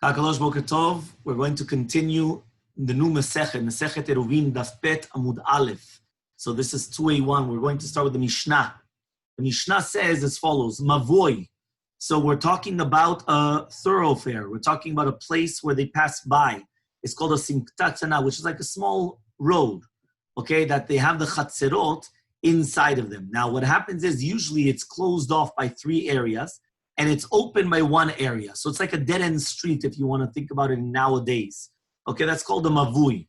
Kakalosh Boker Tov. We're going to continue the new Masechet Eruvin Daf Bet Amud Aleph. So this is 2A1. We're going to start with the Mishnah. The Mishnah says as follows, Mavoy. So we're talking about a thoroughfare. We're talking about a place where they pass by. It's called a Simktatzana, which is like a small road, okay, that they have the chatzerot inside of them. Now what happens is usually it's closed off by 3 areas, and it's open by 1 area. So it's like a dead-end street if you want to think about it nowadays. Okay, that's called a mavui.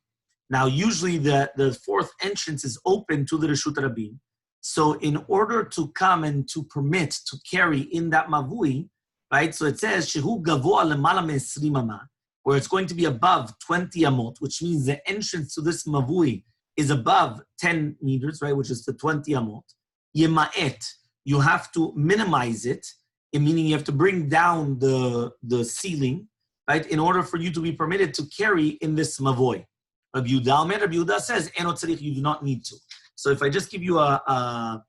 Now, usually the 4th entrance is open to the Reshut Rabin. So in order to come and to permit to carry in that mavui, right, so it says, Shehu gavoa lemala me'esrim ama, where it's going to be above 20 amot, which means the entrance to this mavui is above 10 meters, right, which is the 20 amot. Yema'et, you have to minimize it, meaning you have to bring down the ceiling, right, in order for you to be permitted to carry in this mavoy. Rabbi Yehuda says, "Eno tzarich," you do not need to. So if I just give you a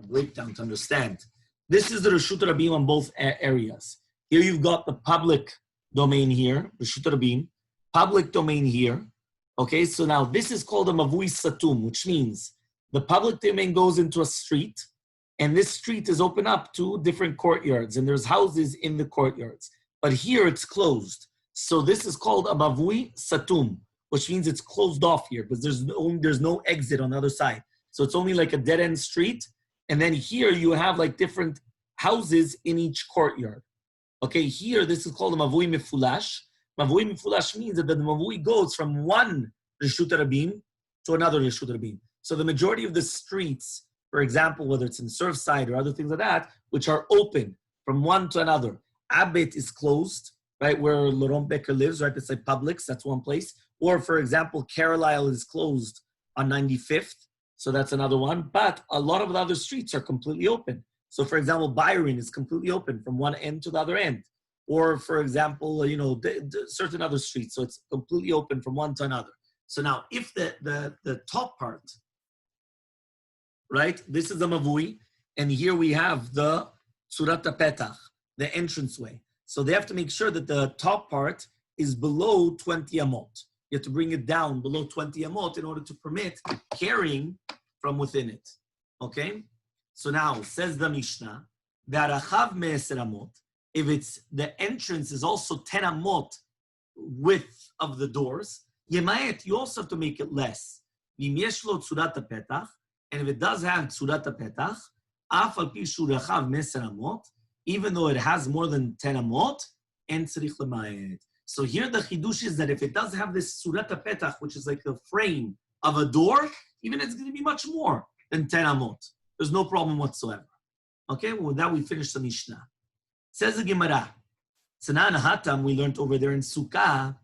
breakdown to understand, this is the Reshut Rabim on both areas. Here you've got the public domain here, Reshut Rabim, public domain here. Okay, so now this is called a mavui satum, which means the public domain goes into a street, and this street is open up to different courtyards, and there's houses in the courtyards. But here it's closed. So this is called a mavui satum, which means it's closed off here, because there's no exit on the other side. So it's only like a dead-end street. And then here you have like different houses in each courtyard. Okay, here this is called a mavui mefulash. Mavui mefulash means that the mavui goes from one Reshut Rabim to another Reshut Rabim. So the majority of the streets, for example, whether it's in Surfside or other things like that, which are open from one to another. Abet is closed, right, where Laurent Becker lives, right beside Publix, that's one place. Or, for example, Carlisle is closed on 95th, so that's another one. But a lot of the other streets are completely open. So, for example, Byron is completely open from one end to the other end. Or, for example, certain other streets, so it's completely open from one to another. So now, if the top part, right? This is the mavui, and here we have the surat petach, the entranceway. So they have to make sure that the top part is below 20 amot. You have to bring it down below 20 amot in order to permit carrying from within it. Okay? So now, says the Mishnah, V'arachav me'eser amot, if it's the entrance is also 10 amot width of the doors, Yema'et, you also have to make it less. V'im yesh lo surat petach, and if it does have tzurat petach, af al pi shu rachav me'eser amot, even though it has more than 10 amot, en tzarich lema'et. So here the chidush is that if it does have this tzurat petach, which is like the frame of a door, even it's going to be much more than 10 amot. There's no problem whatsoever. Okay, well, with that we finish the Mishnah. Says the Gemara, Tzana Hatam, we learned over there in Sukkah,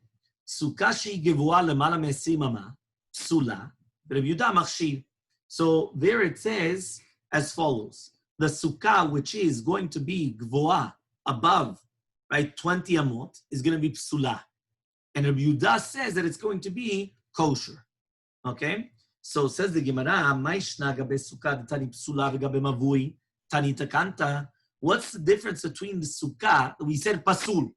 Sukkah she gevua lemala me'esrim ama, psula, Rabbi Yehuda machshir. So there it says as follows. The sukkah, which is going to be gvoa, above, right, 20 amot, is going to be psula. And Rabbi Yehuda says that it's going to be kosher. Okay? So says the Gemara, Maishna gabe sukkah tani psula v'gabe mavui tani takanta. What's the difference between the sukkah, we said pasul,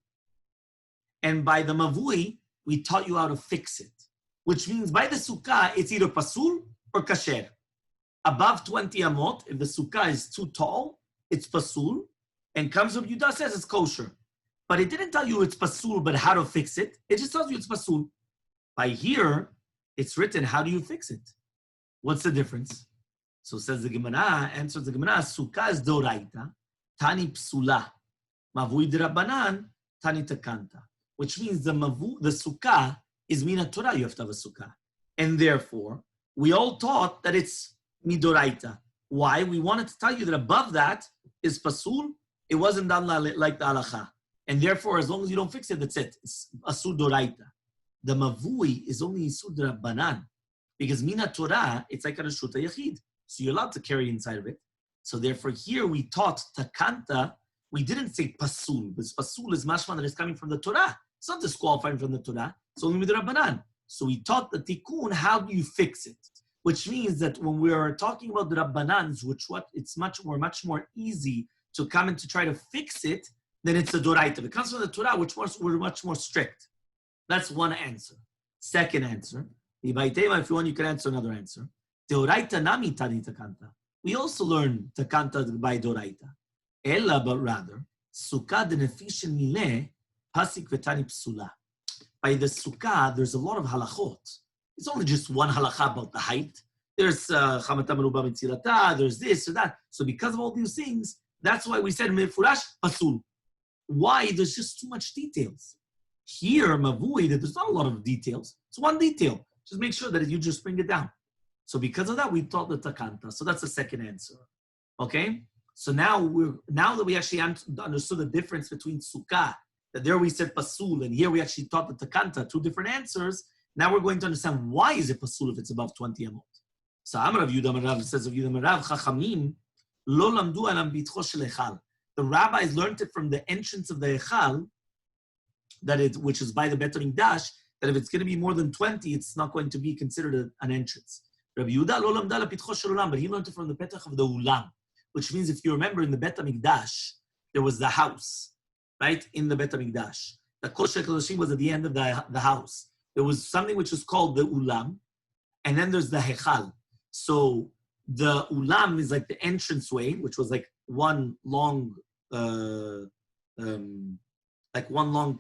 and by the mavui, we taught you how to fix it. Which means by the sukkah, it's either pasul or kasher. Above 20 amot, if the sukkah is too tall, it's pasul, and comes Rabbi Yehuda says it's kosher. But it didn't tell you it's pasul, but how to fix it. It just tells you it's pasul. By here, it's written, how do you fix it? What's the difference? So says the Gemara, answers the Gemara, sukkah is doraita, tani psula, mavui d'Rabbanan, tani takanta. Which means the sukkah is mina Torah, you have to have a sukkah. And therefore, we all taught that it's midoraita. Why? We wanted to tell you that above that is pasul. It wasn't done like the halacha. And therefore, as long as you don't fix it, that's it. It's asur doraita. The mavui is only asur d'Rabbanan. Because mina Torah, it's like a reshut yachid. So you're allowed to carry inside of it. So therefore, here we taught takanta. We didn't say pasul. Because pasul is mashman that is coming from the Torah. It's not disqualifying from the Torah. It's only midrabbanan. So we taught the tikkun, how do you fix it? Which means that when we are talking about the Rabbanans, it's much more easy to come and to try to fix it then it's a doraita. If it comes from the Torah, which we're much more strict. That's one answer. Second answer, if you want, you can answer another answer. Deoraita nami tani takanta. We also learn takanta by doraita. Ella, but rather, sukkah de nefishin mile pasik vetani psula. By the sukkah, there's a lot of halachot. It's only just one halacha about the height. There's chamata meruba mitzilata, there's this or that. So because of all these things, that's why we said mefurash pasul. Why? There's just too much details. Here, mavui, there's not a lot of details. It's one detail. Just make sure that you just bring it down. So because of that, we taught the takanta. So that's the second answer. Okay? So now that we actually understood the difference between sukkah, that there we said pasul, and here we actually taught the takanta, two different answers. Now we're going to understand why is it pasul if it's above 20 amot. So Amar Rav Yehuda Rav says of Yehuda Rav Chachamim lo lamdu alam bitcho shel echal. The rabbis learned it from the entrance of the echal, which is by the Bet HaMikdash, that if it's going to be more than 20, it's not going to be considered an entrance. Rav Yehuda lo lamda la pitcho shel ulam, but he learned it from the petach of the ulam, which means if you remember in the Bet HaMikdash, there was the house, right, in the Bet HaMikdash. The Kodesh HaKodashim was at the end of the house. There was something which is called the ulam, and then there's the hechal. So the ulam is like the entranceway, which was like one long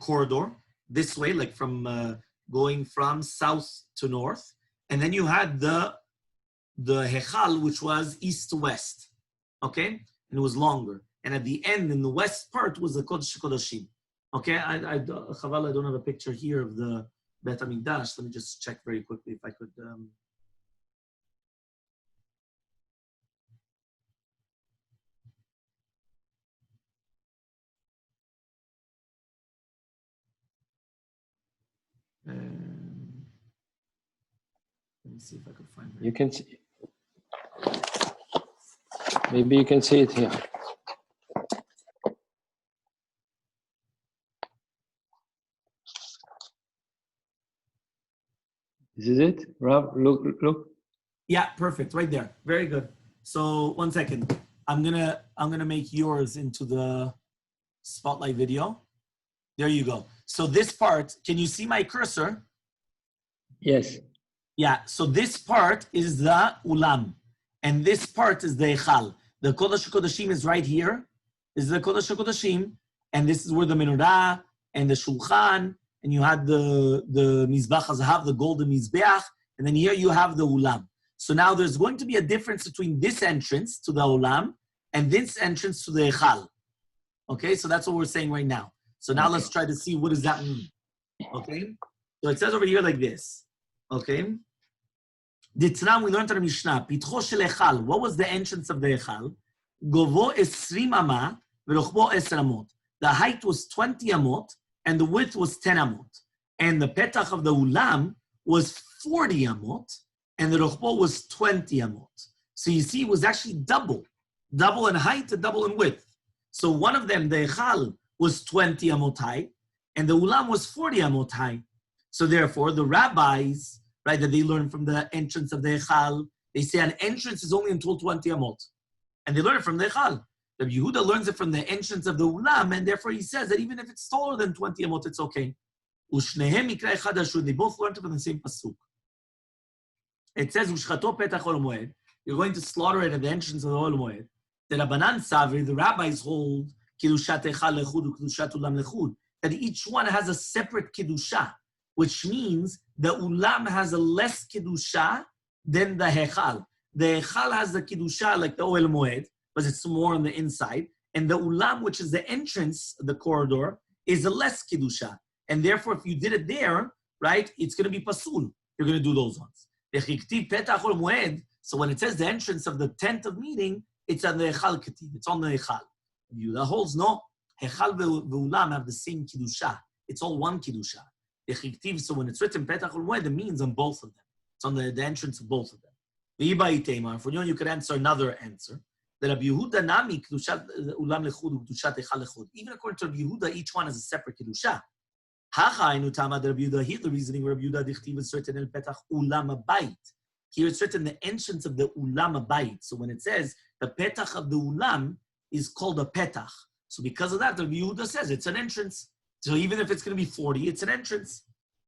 corridor this way, like from going from south to north, and then you had the hechal, which was east to west, okay, and it was longer. And at the end, in the west part, was the Kodesh HaKodashim. Okay, Chaval, I don't have a picture here of the Bet HaMikdash. Let me just check very quickly if I could. Let me see if I could find it. You can see. Maybe you can see it here. This is it, Rob. Look. Yeah, perfect. Right there. Very good. So 1 second. I'm gonna make yours into the spotlight video. There you go. So this part, can you see my cursor? Yes. Yeah. So this part is the ulam, and this part is the echal. The Kodesh HaKodashim is right here. This is the Kodesh HaKodashim, and this is where the menorah and the shulchan, and you had the mizbach hazahav, the golden mizbeach, and then here you have the ulam. So now there's going to be a difference between this entrance to the ulam and this entrance to the echal. Okay, so that's what we're saying right now. So now let's try to see what does that mean. Okay, so it says over here like this. Okay, Ditzram, we learned in the Mishnah. Pitcho shel echal. What was the entrance of the echal? Govo 20 amah v'rochbo 10 amot. The height was 20 amot and the width was 10 amot. And the petach of the ulam was 40 amot and the rochbo was 20 amot. So you see, it was actually double in height and double in width. So one of them, the echal, was 20 amot high, and the ulam was 40 amot high. So therefore, the rabbis, right, that they learn from the entrance of the echal, they say an entrance is only until 20 amot. And they learn it from the echal. Rabbi Yehuda learns it from the entrance of the ulam, and therefore he says that even if it's taller than 20 amot, it's okay. Ushnehem mikra echad ashur, they both learned it from the same pasuk. It says, Ushchato petach ol moed, you're going to slaughter it at the entrance of the ol moed. The Rabbanan Savri, the rabbis hold, Kiddushat echal lechud, Kiddushat ulam lechud, that each one has a separate Kiddusha, which means the ulam has a less Kiddusha than the hechal. The hechal has the Kiddusha like the Oel Moed, because it's more on the inside, and the ulam, which is the entrance, the corridor, is a less Kiddusha. And therefore, if you did it there, right, it's going to be pasul. You're going to do those ones. So when it says the entrance of the tent of meeting, it's on the echal ketiv. It's on the echal. The holds no. Echal ve'ulam have the same Kiddusha. It's all one Kiddusha. So when it's written petach ol moed, it means on both of them. It's on the entrance of both of them. For you could answer another answer. That Rabbi Yehuda nami kedushat ulam lechud kedushat echal lechud. Even according to Rabbi Yehuda, each one has a separate kedusha. Hacha inu tamad Rabbi Yehuda. Here the reasoning Rabbi Yehuda dichtiv is written in petach ulam abayit. Here it's written the entrance of the ulam abayit. So when it says the petach of the ulam is called a petach. So because of that, the Yehuda says it's an entrance. So even if it's going to be 40, it's an entrance.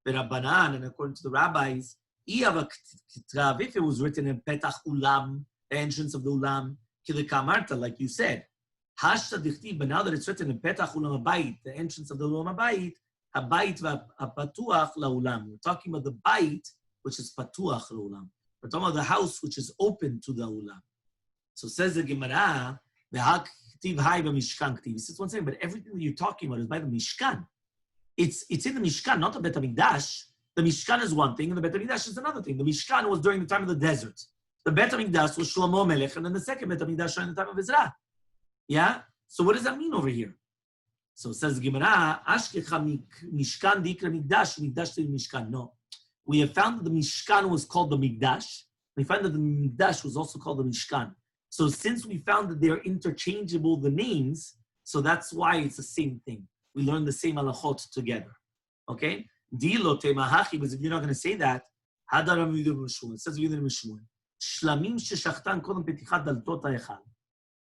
The Rabbanan, and according to the rabbis, if it was written in Petach Ulam, the entrance of the Ulam, Kilikamarta, like you said, but now that it's written in Petach Ulam Habayit, the entrance of the Ulam Habayit, Habayit v'apatuach la'ulam. We're talking about the bayit, which is patuach la'ulam. We're talking about the house, which is open to the ulam. So says the Gemara, v'haktiv hai b'mishkan ktiv. He says one second, but everything that you're talking about is by the Mishkan. It's in the Mishkan, not the Bet HaMikdash. The Mishkan is one thing, and the Bet HaMikdash is another thing. The Mishkan was during the time of the desert. The Bet HaMikdash was Shlomo Melech, and then the second Bet HaMikdash during the time of Ezra. Yeah? So what does that mean over here? So it says Gemara, Ashkecha Mishkan Dikra Mikdash, Mikdash to Mishkan. No. We have found that the Mishkan was called the Mikdash. We found that the Mikdash was also called the Mishkan. So since we found that they're interchangeable, the names, so that's why it's the same thing. We learn the same halachot together. Okay? Dilo Temahachi, but if you're not going to say that, Hadaram Yudim Mishmuel. It says Yudim Mishmuel. Shlamim Sheshachtan Kodam Petichat Daltot HaEchal.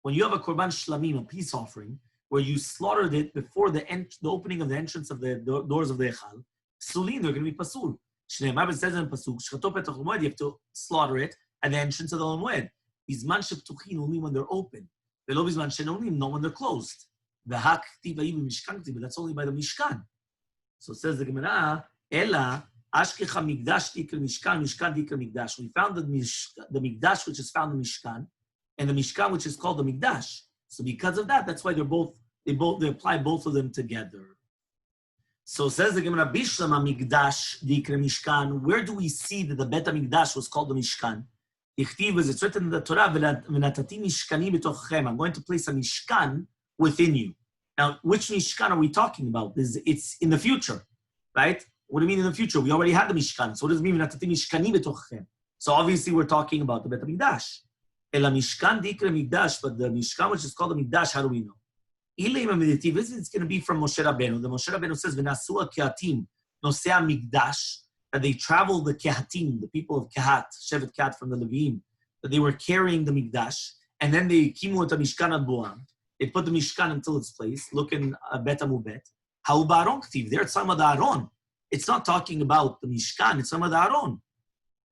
When you have a Korban Shlamim, a peace offering, where you slaughtered it before the opening of the entrance of the doors of the Echal, Sulin, they're going to be pasul. Shneimar, it says in Pasuk, Shchato Petach Moed, you have to slaughter it at the entrance of the Moed. Bizman Sheptuchin, only when they're open. Velo Bizman Shenonim, not when they're closed. V'hak Ktiv Ha'im Mishkan Ktiv, but that's only by the Mishkan. So it says the Gemara, Ela, Ashkecha Mikdash Dikr Mishkan, Mishkan Dikr Mikdash. We found the Mikdash, which is found in Mishkan, and the Mishkan, which is called the Mikdash. So because of that, that's why they apply both of them together. So says the Gemara, Bishlama Mikdash Dikre Mishkan. Where do we see that the Bet HaMikdash was called the Mishkan? It's written in the Torah, V'natati Mishkani b'tochchem. I'm going to place a Mishkan within you. Now, which Mishkan are we talking about? It's in the future, right? What do you mean in the future? We already had the Mishkan. So what does it mean, V'natati Mishkani b'tochchem? So obviously we're talking about the Bet HaMikdash. Ela Mishkan Dikre Mikdash, but the Mishkan, which is called the Mikdash, how do we know? It's going to be from Moshe Rabbeinu. The Moshe Rabbeinu says, "V'nasua kehatim nosea mikdash," that they traveled the kehatim, the people of Kehat, Shevet Kehat from the Levim, that they were carrying the mikdash, and then they kimu et mishkan ad boam. They put the mishkan until its place. Look in Bet Amubet. Ha'u ba'aron ktiv. There it's talking about the Aron. It's not talking about the mishkan. It's talking about the Aron.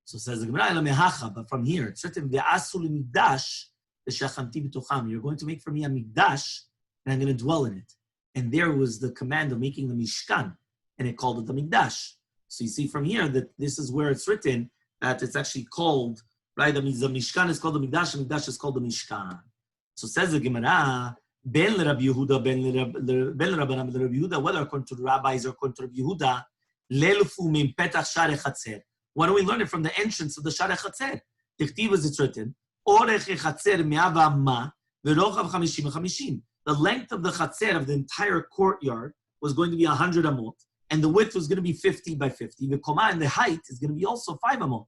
So says the Gemara, "Elamehacha," but from here it's written, "Ve'asu limikdash v'shachanti b'tocham." You're going to make for me a mikdash, and I'm going to dwell in it. And there was the command of making the Mishkan, and it called it the Mikdash. So you see from here that this is where it's written that it's actually called, right? The Mishkan is called the Mikdash, and Mikdash is called the Mishkan. So says the Gemara, Ben Rabbi Yehuda, Ben Rabbanam Rabbi Yehuda, whether according to the rabbis or according to Rabbi Yehuda, Lelfu min petach sharei chatzer. Why do we learn it from the entrance of the sharei chatzer? Tichtiv as it's written, Orech chatzer me'ava ma, ve'rochav 50 The length of the chatzer of the entire courtyard was going to be 100 amot, and the width was going to be 50 by 50. The koma and the height is going to be also 5 amot.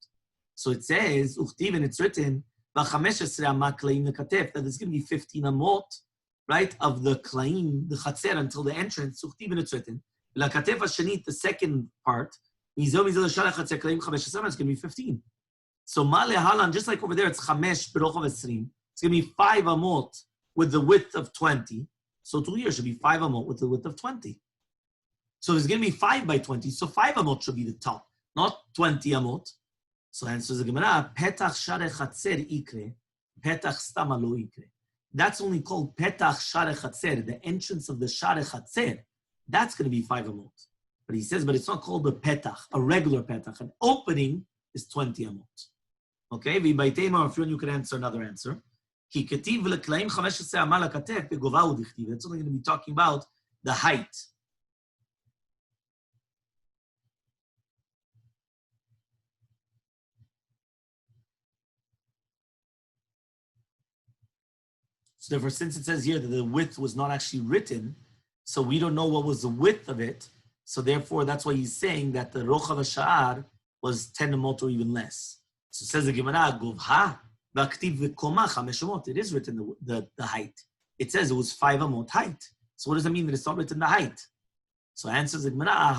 So it says, uchtiv, and it's written, that there's going to be 15 amot, right, of the klaim, the chatzer, until the entrance. Uchtiv, and it's written, the second part, it's going to be 15. So male halan, just like over there, it's chamesh berochav esrim. It's going to be 5 amot with the width of 20. So 2 years should be 5 amot with the width of 20. So it's going to be 5 by 20. So 5 amot should be the top, not 20 amot. So answers the Gemara, Petach Sharei Chatzer Ikre, Petach Stama Lo Ikre. That's only called Petach Sharei Chatzer, the entrance of the Sharei Chatzer. That's going to be 5 amot. But he says, but it's not called a Petach, a regular Petach. An opening is 20 amot. Okay, V'bayteima, if you can answer another answer. It's only going to be talking about the height. So therefore, since it says here that the width was not actually written, so we don't know what was the width of it. So therefore, that's why he's saying that the Rochav HaSha'ar was 10 amot or even less. So says the Gemara, Govha. It is written the height. It says it was 5 amot height. So what does that mean that it's not written the height? So answers the Gemara,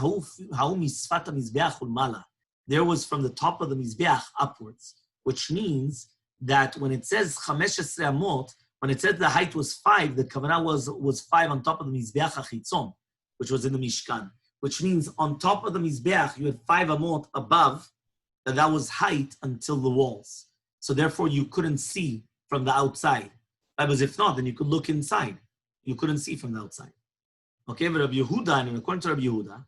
there was from the top of the Mizbeach upwards, which means that when it says 15 amot, When it said the height was 5, the kavanah was 5 on top of the Mizbeach HaChitzon, which was in the Mishkan, which means on top of the Mizbeach, you had 5 amot above, that was height until the walls. So therefore, you couldn't see from the outside. Because if not, then you could look inside. You couldn't see from the outside. Okay, but Rabbi Yehuda, and according to Rabbi Yehuda,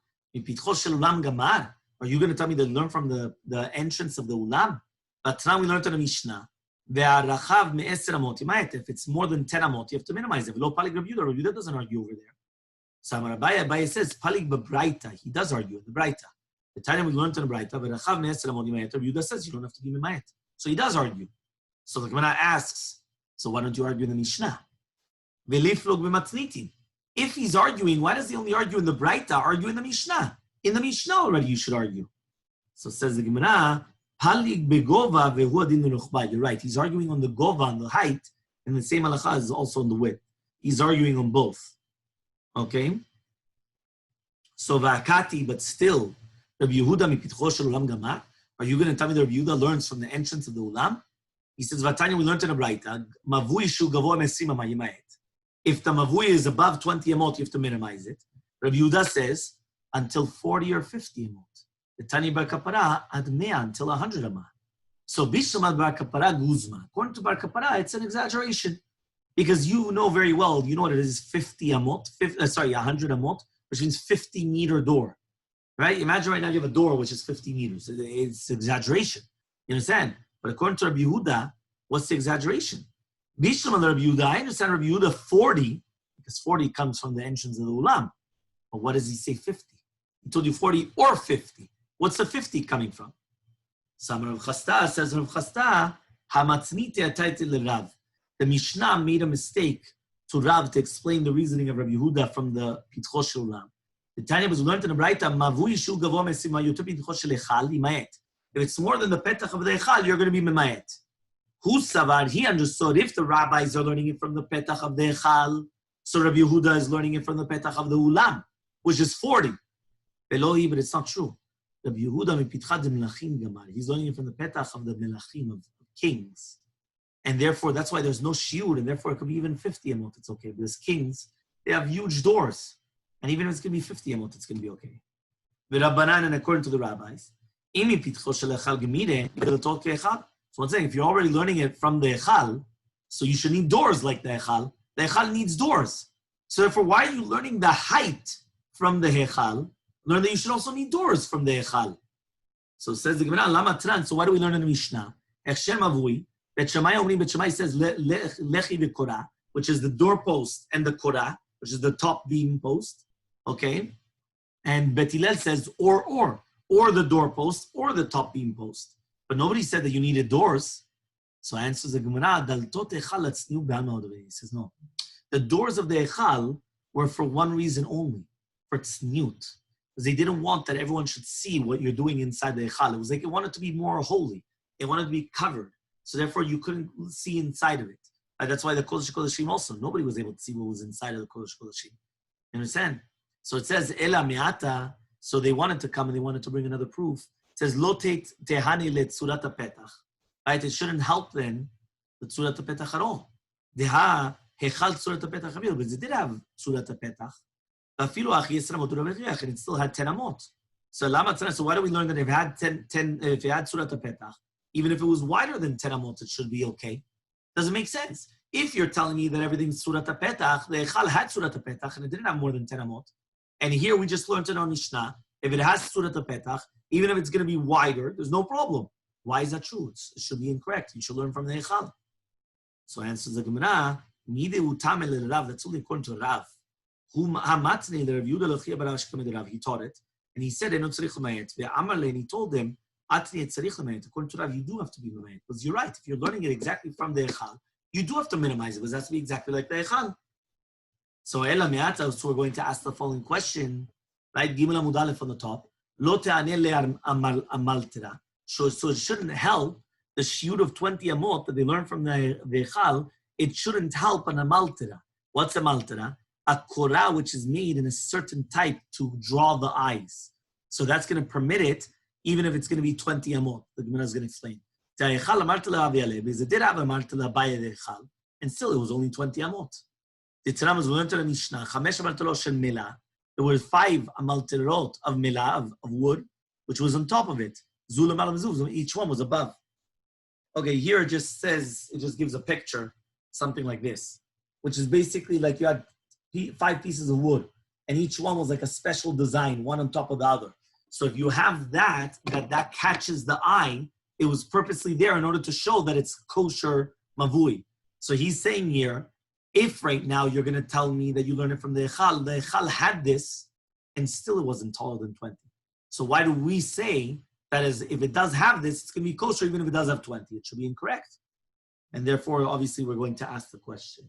are you going to tell me that learn from the entrance of the Ulam? But now we learned in the Mishnah. If it's more than 10 amot, you have to minimize it. Rabbi Yehuda doesn't argue over there. So Abaye says, Palig b'braita. He does argue in the braita. The time we learned in the braita, Rabbi Yehuda says you don't have to be mimayet. So he does argue. So the Gemara asks, so why don't you argue in the Mishnah? If he's arguing, why does he only argue in the braita? Argue in the Mishnah. In the Mishnah already you should argue. So says the Gemara, Palig begova vehu adin l'ruchba. You're right. He's arguing on the gova, on the height, and the same halacha is also on the width. He's arguing on both. Okay? So va'akati, but still, Rabbi Yehuda mipitcho shel ulam gamar. Are you going to tell me that Rabbi Yehuda learns from the entrance of the ulam? He says, Vatanya, we learned in a braita, mavui shu gavoa mesima mayimayet. If the mavui is above 20 amot, you have to minimize it. Rabbi Yehuda says, until 40 or 50 amot. The Tani bar kapara ad mea, until 100 amot. So bishamad bar kapara guzma. According to bar kapara, it's an exaggeration. Because you know very well, you know what it is, 50 amot, 100 amot, which means 50-meter door. Right? Imagine right now you have a door which is 50 meters. It's exaggeration. You understand? But according to Rabbi Yehuda, what's the exaggeration? Bishlam Rabbi Yehuda, I understand Rabbi Yehuda 40, because 40 comes from the entrance of the Ulam. But what does he say 50? He told you 40 or 50. What's the 50 coming from? Some Rav Chasta says, Rav Chasta, Hamatznite atayti l'Rav. The Mishnah made a mistake to Rav to explain the reasoning of Rabbi Yehuda from the Pitcho Shel Ulam. The Tanya was learned in the Braita, Mavui shu gavo mesima yutu Pitcho Shel Echal imayet. If it's more than the petach of the Echal, you're going to be mimayet. Who savar? He understood if the rabbis are learning it from the petach of the Echal, so Rabbi Yehuda is learning it from the petach of the Ulam, which is 40. Elohi, but it's not true. Rabbi Yehuda mipitcha de melachim gamar. He's learning it from the petach of the melachim, of kings. And therefore, that's why there's no shiur, and therefore it could be even 50 amot, it's okay. Because kings, they have huge doors. And even if it's going to be 50 amot, it's going to be okay. V'Rabbanan, and according to the rabbis, so one thing, if you're already learning it from the Echal, so you should need doors like the Echal. The Echal needs doors. So therefore, why are you learning the height from the Echal? Learn that you should also need doors from the Echal. So it says the Gemara, Lama Tran, so why do we learn in the Mishnah? Echshem Avui, Bet Shammai Omrim, Bet Shammai says, Lechi v'Korah, which is the doorpost, and the Korah, which is the top beam post. Okay? And Bet Hillel says, or the doorpost, or the top beam post. But nobody said that you needed doors. So answers the Gemara, Daltot Echal atzniu b'Alma. He says, no. The doors of the Echal were for one reason only, for tzniut. Because they didn't want that everyone should see what you're doing inside the Echal. It was like it wanted to be more holy. It wanted to be covered. So therefore, you couldn't see inside of it. That's why the Kodesh Kodeshim also, nobody was able to see what was inside of the Kodesh Kodeshim. You understand? So it says, Ela me'ata. So they wanted to come and they wanted to bring another proof. It says, Lo tehani le tzurat petach. Right? It shouldn't help then the tzurat petach at all. Deha hechal tzurat petach avil, because it did have tzurat petach. Afilu achi yisra motur avich, and it still had 10 amot. So lama tzana. So why do we learn that if it had 10 if it had tzurat petach, even if it was wider than 10 amot, it should be okay? Doesn't make sense. If you're telling me that everything's tzurat petach, the echal had tzurat petach and it didn't have more than 10 amot. And here we just learned it on Mishnah. If it has tzurat petach, even if it's going to be wider, there's no problem. Why is that true? It should be incorrect. You should learn from the echal. So answers the Gemara, that's only according to Rav. He taught it. And he said, and he told them, according to Rav, you do have to be mimayet. Because you're right. If you're learning it exactly from the echal, you do have to minimize it, because it has to be exactly like the echal. So Ela Me'ata, so we're going to ask the following question, right? Gimel Amud Aleph on the top. Lo te'aneh le'amaltera. So it shouldn't help the shiur of 20 amot that they learned from the echal. It shouldn't help an amaltera. What's a maltera? A korah which is made in a certain type to draw the eyes. So that's going to permit it, even if it's going to be 20 amot. The Gemara is going to explain. Because it did have a martela by the echal. and still it was only 20 amot. The Tanam was learned to the Mishnah, Chamesh amalterot shel milah. There were 5 amalterot of milah, of wood, which was on top of it. Zulam alam zuz, each one was above. Okay, here it just says, it just gives a picture, something like this, which is basically like you had 5 pieces of wood, and each one was like a special design, one on top of the other. So if you have that catches the eye, it was purposely there in order to show that it's kosher mavui. So he's saying here, if right now you're going to tell me that you learned it from the Echal had this, and still it wasn't taller than 20. So why do we say that is, if it does have this, it's going to be kosher even if it does have 20? It should be incorrect. And therefore, obviously, we're going to ask the question.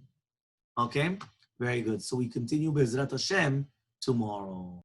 Okay? Very good. So we continue Be'ezrat Hashem tomorrow.